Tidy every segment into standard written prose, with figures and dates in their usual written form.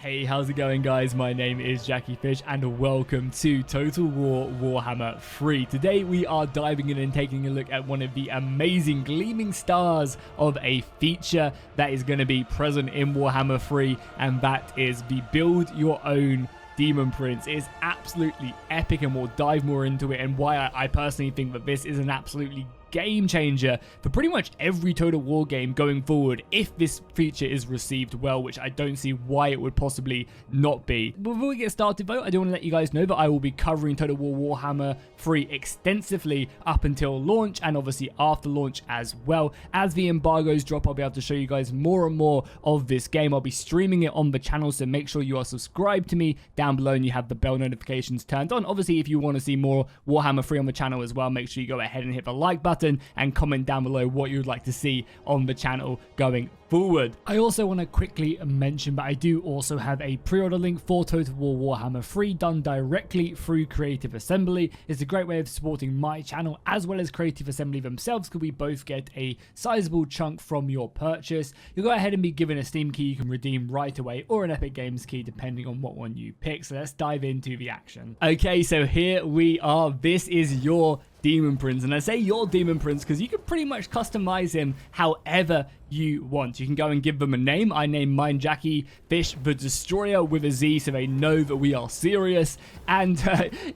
Hey, how's it going, guys? My name is Jackie Fish and welcome to Total War Warhammer 3. Today we are diving in and taking a look at one of the amazing gleaming stars of a feature that is going to be present in Warhammer 3, and that is the build your own Demon Prince. It is absolutely epic, and we'll dive more into it and why I personally think that this is an absolutely game changer for pretty much every Total War game going forward if this feature is received well, which I don't see why it would possibly not be. Before we get started though, I do want to let you guys know that I will be covering Total War Warhammer 3 extensively up until launch and obviously after launch as well. As the embargoes drop, I'll be able to show you guys more and more of this game. I'll be streaming it on the channel, so make sure you are subscribed to me down below and you have the bell notifications turned on. Obviously, if you want to see more Warhammer 3 on the channel as well, make sure you go ahead and hit the like button and comment down below what you would like to see on the channel going forward. I also want to quickly mention that I do also have a pre-order link for Total War Warhammer 3 done directly through Creative Assembly. It's a great way of supporting my channel as well as Creative Assembly themselves, because we both get a sizable chunk from your purchase. You'll go ahead and be given a Steam key you can redeem right away, or an Epic Games key depending on what one you pick. So let's dive into the action. Okay, so here we are. This is your Demon Prince, and I say your Demon Prince because you can pretty much customize him however you want. You can go and give them a name. I named mine Jackie Fish the Destroyer with a Z, so they know that we are serious. And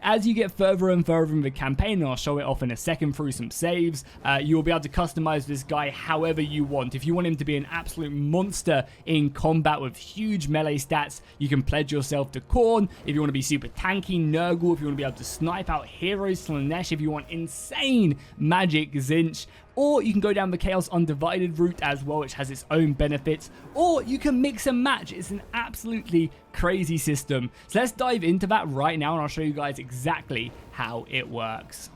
as you get further and further in the campaign, and I'll show it off in a second through some saves, you'll be able to customize this guy however you want. If you want him to be an absolute monster in combat with huge melee stats, you can pledge yourself to Khorne. If you want to be super tanky, Nurgle. If you want to be able to snipe out heroes, Slanesh. If you want insane magic, Zinch. Or you can go down the Chaos Undivided route as well, which has its own benefits. Or you can mix and match. It's an absolutely crazy system. So let's dive into that right now, and I'll show you guys exactly how it works.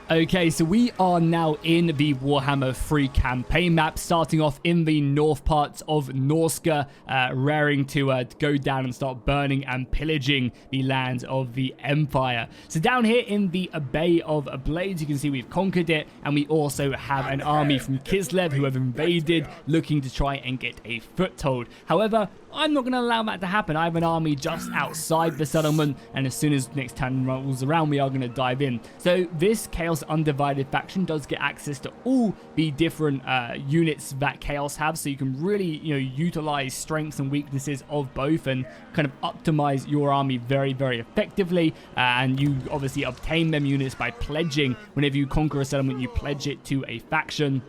Okay, so we are now in the Warhammer 3 campaign map, starting off in the north parts of Norska, raring to go down and start burning and pillaging the lands of the Empire. So down here in the Bay of Blades, you can see we've conquered it, and we also have an army from Kislev who have invaded, looking to try and get a foothold. However, I'm not going to allow that to happen. I have an army just outside the settlement, and as soon as next turn rolls around, we are going to dive in. So this Chaos Undivided faction does get access to all the different units that Chaos have, so you can really, utilize strengths and weaknesses of both and kind of optimize your army very, very effectively. And you obviously obtain them units by pledging. Whenever you conquer a settlement, you pledge it to a faction.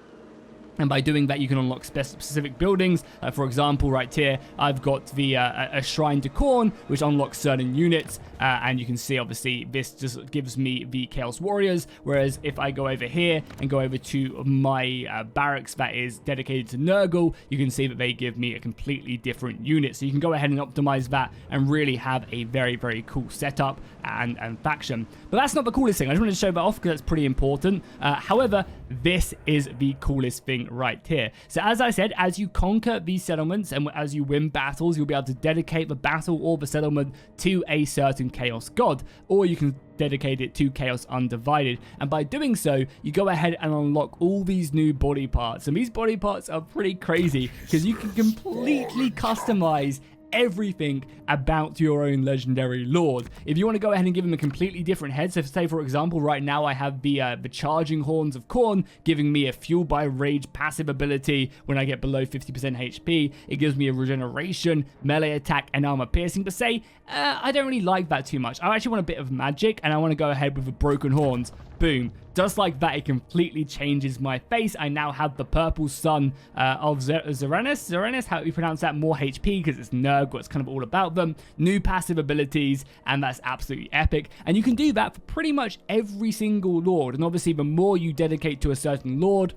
And by doing that, you can unlock specific buildings. For example, right here, I've got the a Shrine to Khorne, which unlocks certain units. And you can see, obviously, this just gives me the Chaos Warriors. Whereas if I go over here and go over to my barracks that is dedicated to Nurgle, you can see that they give me a completely different unit. So you can go ahead and optimize that and really have a very, very cool setup and faction. But that's not the coolest thing. I just wanted to show that off because that's pretty important. However, this is the coolest thing right here. So as I said, as you conquer these settlements and as you win battles, you'll be able to dedicate the battle or the settlement to a certain Chaos God, or you can dedicate it to Chaos Undivided. And by doing so, you go ahead and unlock all these new body parts. And these body parts are pretty crazy because you can completely customize everything about your own legendary lord. If you want to go ahead and give him a completely different head, so say for example right now I have the charging horns of Khorne giving me a fuel by rage passive ability when I get below 50% HP. It gives me a regeneration, melee attack, and armor piercing. But say I don't really like that too much. I actually want a bit of magic, and I want to go ahead with the broken horns. Boom. Just like that, it completely changes my face. I now have the purple sun of Zerenis, how do you pronounce that? More HP because it's Nurgle, it's kind of all about them. New passive abilities, and that's absolutely epic. And you can do that for pretty much every single lord. And obviously, the more you dedicate to a certain lord,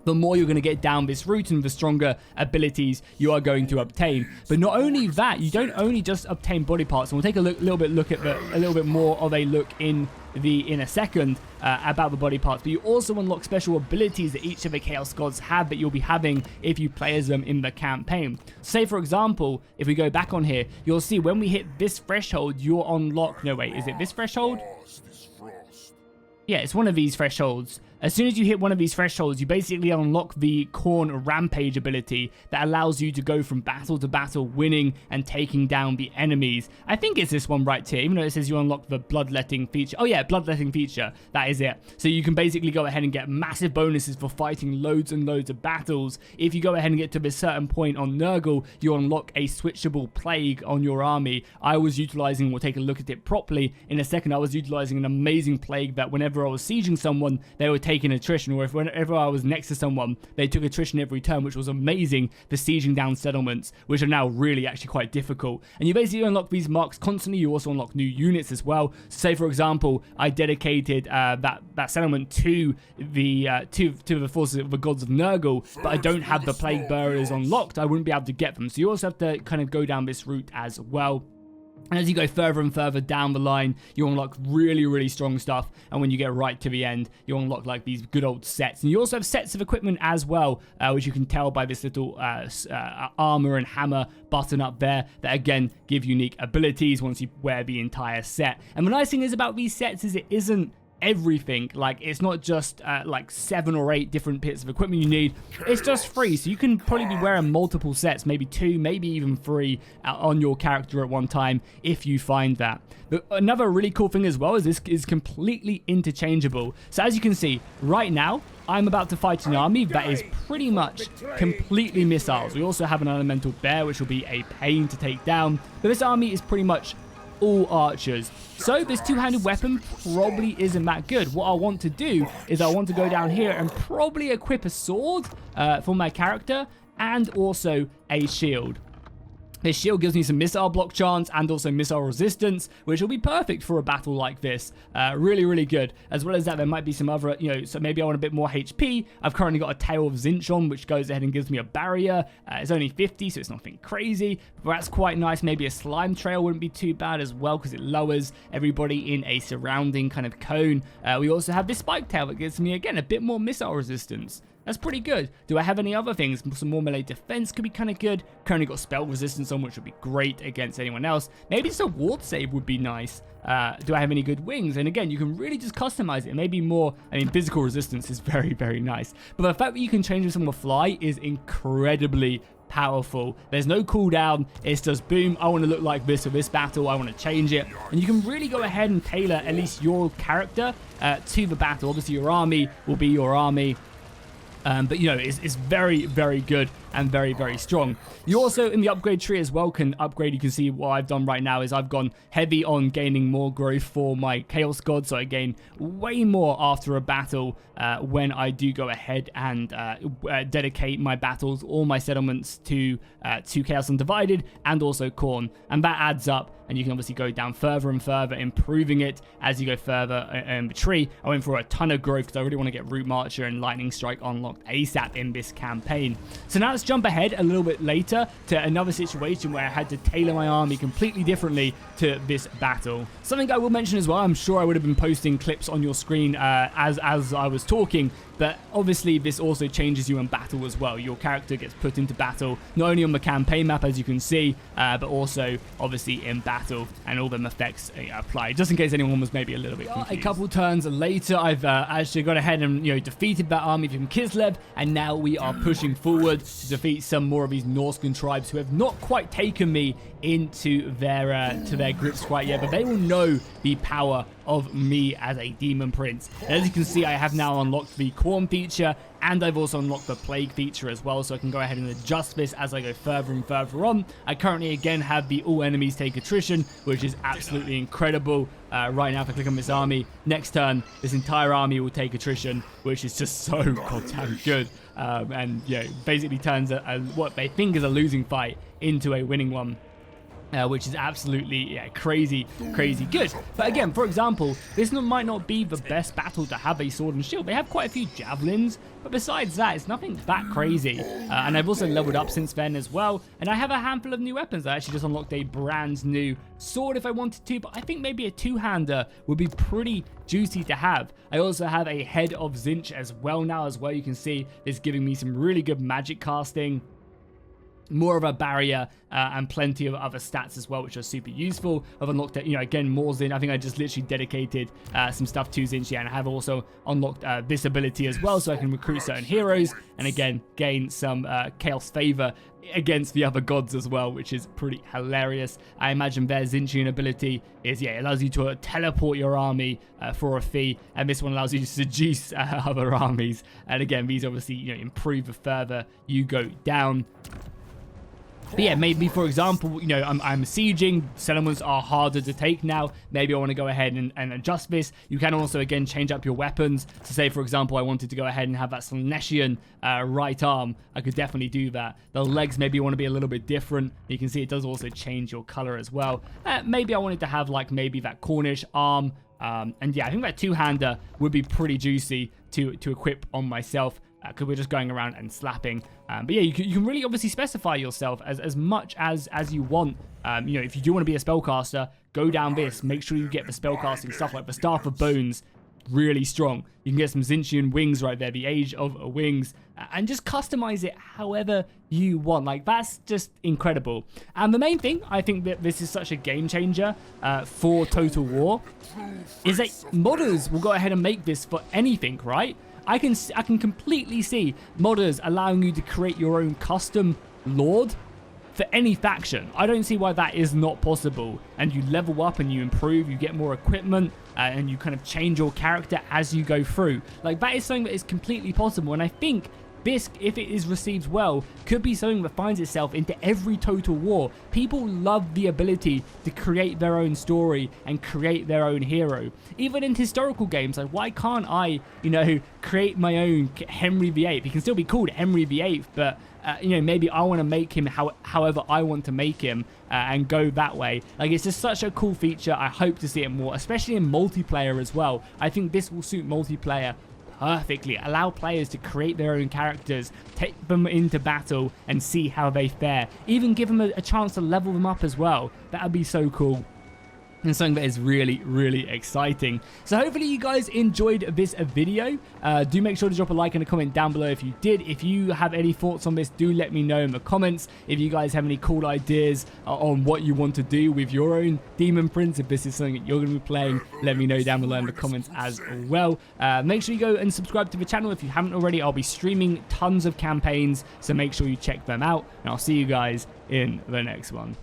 the more you're going to get down this route and the stronger abilities you are going to obtain. But not only that, you don't only just obtain body parts, and we'll take a little bit more of a look in a second about the body parts, but you also unlock special abilities that each of the Chaos Gods have that you'll be having if you play as them in the campaign. Say for example, if we go back on here, you'll see when we hit this threshold, you'll unlock, no wait, is it this threshold? Yeah, it's one of these thresholds. As soon as you hit one of these thresholds, you basically unlock the Khorne Rampage ability that allows you to go from battle to battle, winning and taking down the enemies. I think it's this one right here, even though it says you unlock the bloodletting feature. Oh yeah, bloodletting feature, that is it. So you can basically go ahead and get massive bonuses for fighting loads and loads of battles. If you go ahead and get to this certain point on Nurgle, you unlock a switchable plague on your army. I was utilizing, we'll take a look at it properly in a second, I was utilizing an amazing plague that whenever I was sieging someone, they would taking attrition, or if whenever I was next to someone, they took attrition every turn, which was amazing for sieging down settlements, which are now really actually quite difficult. And you basically unlock these marks constantly. You also unlock new units as well. Say for example, I dedicated that settlement to the forces of the gods of Nurgle, but I don't have the plague bearers unlocked. I wouldn't be able to get them. So you also have to kind of go down this route as well. And as you go further and further down the line, you unlock really, really strong stuff. And when you get right to the end, you unlock like these good old sets. And you also have sets of equipment as well, which you can tell by this little armor and hammer button up there that again give unique abilities once you wear the entire set. And the nice thing is about these sets is it isn't everything. Like, it's not just like 7 or 8 different bits of equipment you need. It's just 3, so you can probably be wearing multiple sets, maybe 2, maybe even 3 on your character at one time if you find that. But another really cool thing as well is this is completely interchangeable. So as you can see right now, I'm about to fight an army that is pretty much completely missiles. We also have an elemental bear, which will be a pain to take down, but this army is pretty much all archers. So this two-handed weapon probably isn't that good. What I want to do is I want to go down here and probably equip a sword for my character and also a shield. This shield gives me some missile block chance and also missile resistance, which will be perfect for a battle like this. Really, really good. As well as that, there might be some other, so maybe I want a bit more HP. I've currently got a Tail of Zinch on, which goes ahead and gives me a barrier. It's only 50, so it's nothing crazy, but that's quite nice. Maybe a Slime Trail wouldn't be too bad as well, because it lowers everybody in a surrounding kind of cone. We also have this Spike Tail that gives me, again, a bit more missile resistance. That's pretty good. Do I have any other things? Some more melee defense could be kind of good. Currently got spell resistance on, which would be great against anyone else. Maybe just a ward save would be nice. Do I have any good wings? And again, you can really just customize it. Maybe more, I mean, physical resistance is very, very nice. But the fact that you can change this on the fly is incredibly powerful. There's no cooldown. It's just boom, I want to look like this for this battle. I want to change it. And you can really go ahead and tailor at least your character to the battle. Obviously, your army will be your army. But, it's very, very good and very, very strong. You also, in the upgrade tree as well, can upgrade. You can see what I've done right now is I've gone heavy on gaining more growth for my Chaos God. So I gain way more after a battle when I do go ahead and dedicate my battles, all my settlements to Chaos Undivided and also Khorne. And that adds up. And you can obviously go down further and further, improving it as you go further in the tree. I went for a ton of growth because I really want to get Root Marcher and Lightning Strike unlocked ASAP in this campaign. So now let's jump ahead a little bit later to another situation where I had to tailor my army completely differently to this battle. Something I will mention as well, I'm sure I would have been posting clips on your screen as I was talking, but obviously this also changes you in battle as well. Your character gets put into battle, not only on the campaign map as you can see, but also obviously in battle, and all them effects apply, just in case anyone was maybe a little bit confused. A couple turns later, I've actually gone ahead and defeated that army from Kislev, and now we are pushing forward to defeat some more of these Norscan tribes who have not quite taken me into their grips quite yet, but they will know the power of me as a demon prince. And as you can see, I have now unlocked the Khorne feature, and I've also unlocked the plague feature as well, so I can go ahead and adjust this as I go further and further on. I currently again have the all enemies take attrition, which is absolutely incredible. Right now, if I click on this army, next turn this entire army will take attrition, which is just so goddamn good. And basically turns what they think is a losing fight into a winning one. Which is absolutely crazy good. But again, for example, this might not be the best battle to have a sword and shield. They have quite a few javelins, but besides that, it's nothing that crazy. And I've also leveled up since then as well, and I have a handful of new weapons. I actually just unlocked a brand new sword if I wanted to, but I think maybe a two-hander would be pretty juicy to have. I also have a Head of Zinch as well now. You can see it's giving me some really good magic casting. more of a barrier and plenty of other stats as well, which are super useful. I've unlocked, again, more Xin. I think I just literally dedicated some stuff to Xin, and I have also unlocked this ability as well, so I can recruit certain heroes and again gain some chaos favor against the other gods as well, which is pretty hilarious. I imagine their Zinchian ability is, it allows you to teleport your army for a fee, and this one allows you to seduce other armies. And again, these obviously improve the further you go down. But yeah, maybe, for example, I'm sieging, settlements are harder to take now. Maybe I want to go ahead and adjust this. You can also, again, change up your weapons. So say, for example, I wanted to go ahead and have that Slaaneshian right arm. I could definitely do that. The legs maybe you want to be a little bit different. You can see it does also change your color as well. Maybe I wanted to have, like, maybe that Cornish arm. And yeah, I think that two-hander would be pretty juicy to equip on myself, because we're just going around and slapping. But yeah, you can really obviously specify yourself as much as you want. If you do want to be a spellcaster, go down this. Make sure you get the spellcasting stuff like the Staff of Bones, really strong. You can get some Zinchian wings right there, the Age of Wings, and just customize it however you want. Like, that's just incredible. And the main thing, I think that this is such a game changer for Total War, is that modders will go ahead and make this for anything, right? I can completely see modders allowing you to create your own custom lord for any faction. I don't see why that is not possible. And you level up and you improve, you get more equipment, and you kind of change your character as you go through. Like, that is something that is completely possible. And I think this, if it is received well, could be something that finds itself into every Total War. People love the ability to create their own story and create their own hero. Even in historical games, like, why can't I, create my own Henry VIII? He can still be called Henry VIII, but maybe I want to make him however I want to make him, and go that way. Like, it's just such a cool feature. I hope to see it more, especially in multiplayer as well. I think this will suit multiplayer perfectly. Allow players to create their own characters, take them into battle, and see how they fare. Even give them a chance to level them up as well. That would be so cool. And something that is really, really exciting. So hopefully you guys enjoyed this video. Do make sure to drop a like and a comment down below if you did. If you have any thoughts on this, do let me know in the comments. If you guys have any cool ideas on what you want to do with your own Demon Prince, if this is something that you're going to be playing, let me know down below in the comments as well. Make sure you go and subscribe to the channel if you haven't already. I'll be streaming tons of campaigns, so make sure you check them out. And I'll see you guys in the next one.